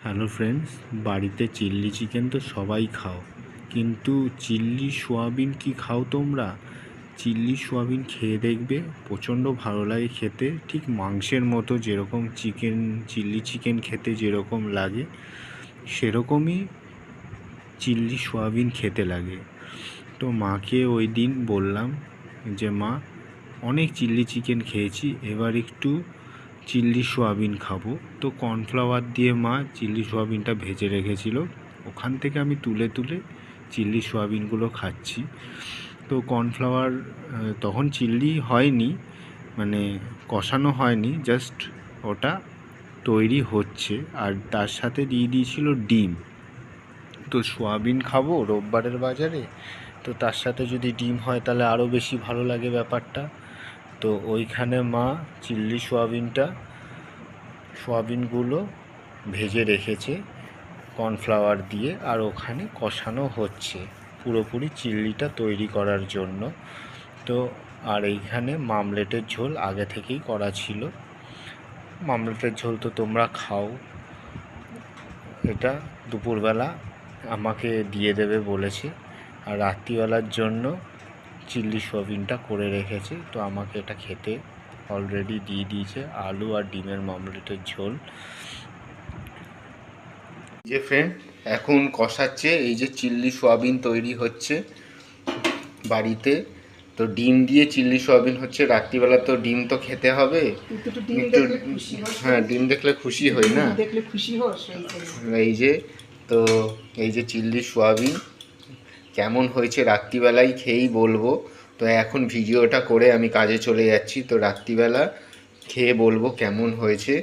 Hello friends, বাড়িতে chilli chicken তো সবাই খাও, কিন্তু চিল্লি সোয়াবিন কি খাও তোমরা? চিল্লি সোয়াবিন খেয়ে দেখবে, প্রচণ্ড ভালো লাগে খেতে। ঠিক মাংসের মতো, যেরকম চিল্লি চিকেন খেতে যেরকম লাগে সেরকমই চিল্লি সোয়াবিন খেতে লাগে। তো মাকে ওই দিন বললাম যে মা, অনেক চিল্লি চিকেন খেয়েছি, এবার একটু চিল্লি সোয়াবিন খাবো। তো কর্নফ্লাওয়ার দিয়ে মা চিল্লি সোয়াবিনটা ভেজে রেখেছিল, ওখান থেকে আমি তুলে তুলে চিল্লি সোয়াবিনগুলো খাচ্ছি। তো কর্নফ্লাওয়ার তখন চিল্লি হয়নি, মানে কষানো হয়নি, জাস্ট ওটা তৈরি হচ্ছে। আর তার সাথে দিয়ে দিয়েছিল ডিম। তো সোয়াবিন খাবো রোববারের বাজারে, তো তার সাথে যদি ডিম হয় তাহলে আরও বেশি ভালো লাগে ব্যাপারটা। তো ওইখানে মা চিল্লি সোয়াবিনগুলো ভেজে রেখেছে কর্নফ্লাওয়ার দিয়ে, আর ওখানে কষানো হচ্ছে পুরোপুরি চিল্লিটা তৈরি করার জন্য। তো আর এইখানে মামলেটের ঝোল আগে থেকেই করা ছিল। মামলেটের ঝোল তো তোমরা খাও, এটা দুপুরবেলা আমাকে দিয়ে দেবে বলেছে, আর রাত্রিবেলার জন্য চিল্লি সোয়াবিনটা করে রেখেছে। তো আমাকে এটা খেতে অলরেডি দিয়ে দিয়েছে, আলু আর ডিমের মামলেটের ঝোল। যে ফ্রেন্ড এখন কষাচ্ছে, এই যে চিল্লি সোয়াবিন তৈরি হচ্ছে বাড়িতে। তো ডিম দিয়ে চিল্লি সোয়াবিন হচ্ছে, রাত্রিবেলা তো ডিম তো খেতে হবে একটু। হ্যাঁ, ডিম দেখলে খুশি হই না, এই যে। তো এই যে চিল্লি সোয়াবিন কেমন হয়েছে রাত্রিবেলায় খেয়েই বলবো। তো এখন ভিডিওটা করে আমি কাজে চলে যাচ্ছি, তো রাত্রিবেলা খেয়ে বলবো কেমন হয়েছে।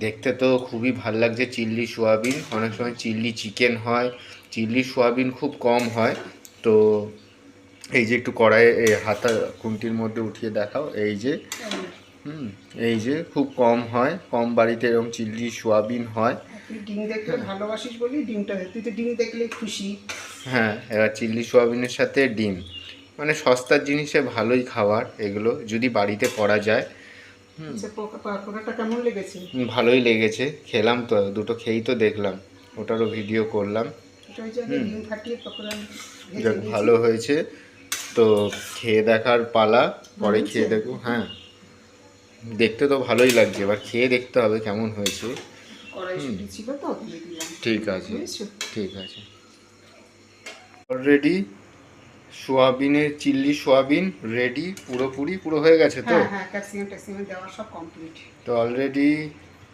দেখতে তো খুবই ভাল লাগছে চিল্লি সোয়াবিন। অনেক সময় চিল্লি চিকেন হয়, চিল্লি সোয়াবিন খুব কম হয়। তো এই যে একটু কড়াইয়ে হাতা খুন্তির মধ্যে উঠিয়ে দেখাও, এই যে এই যে খুব কম হয়, কম বাড়িতে এরকম চিল্লি সোয়াবিন হয়। ডিম দেখতে ভালোবাসিস বলি ডিমটা, তুই তো ডিম দেখলে খুশি। হ্যাঁ, এবার চিল্লি সোয়াবিনের সাথে ডিম, মানে সস্তার জিনিসে ভালোই খাবার এগুলো, যদি বাড়িতে করা যায়। পকোড়াটা কেমন লেগেছে? ভালোই লেগেছে, খেলাম তো, দুটো খেয়েই তো দেখলাম, ওটারও ভিডিও করলাম। যাক, ভালো হয়েছে। তো খেয়ে দেখার পালা, পরে খেয়ে দেখো। হ্যাঁ, দেখতে তো ভালোই লাগছে, এবার খেয়ে দেখতে হবে কেমন হয়েছে। ঠিক আছে, ঠিক আছে। অলরেডি সোয়াবিনের চিল্লি সোয়াবিন রেডি, পুরো হয়ে গেছে তো। তো অলরেডি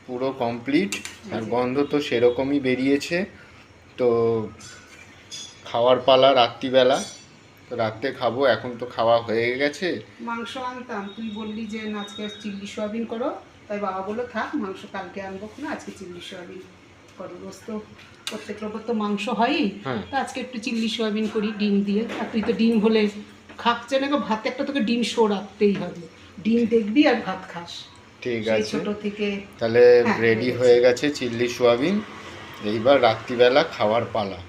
পুরো কমপ্লিট, আর গন্ধ তো সেরকমই বেরিয়েছে। তো খাওয়ার পালা রাত্রিবেলা, তো রাত্রে খাবো, এখন তো খাওয়া হয়ে গেছে। মাংস আনতাম, তুই বললি যে আজকে চিল্লি সোয়াবিন করো, তাই বাবা বললো থাক মাংস কালকে আনবো না, আজকে চিল্লি সোয়াবিন করো। রোজ তো প্রত্যেক রোববার তো মাংস হয়ই, তো আজকে একটু চিল্লি সোয়াবিন করি ডিম দিয়ে। আর তুই তো ডিম হলে খাচ্ছে না, ভাত একটা তোকে ডিম শো রাখতেই হবে, ডিম দেখবি আর ভাত খাস। ঠিক আছে, ছোট থেকে তাহলে রেডি হয়ে গেছে চিল্লি সোয়াবিন। এইবার রাত্রিবেলা খাওয়ার পালা।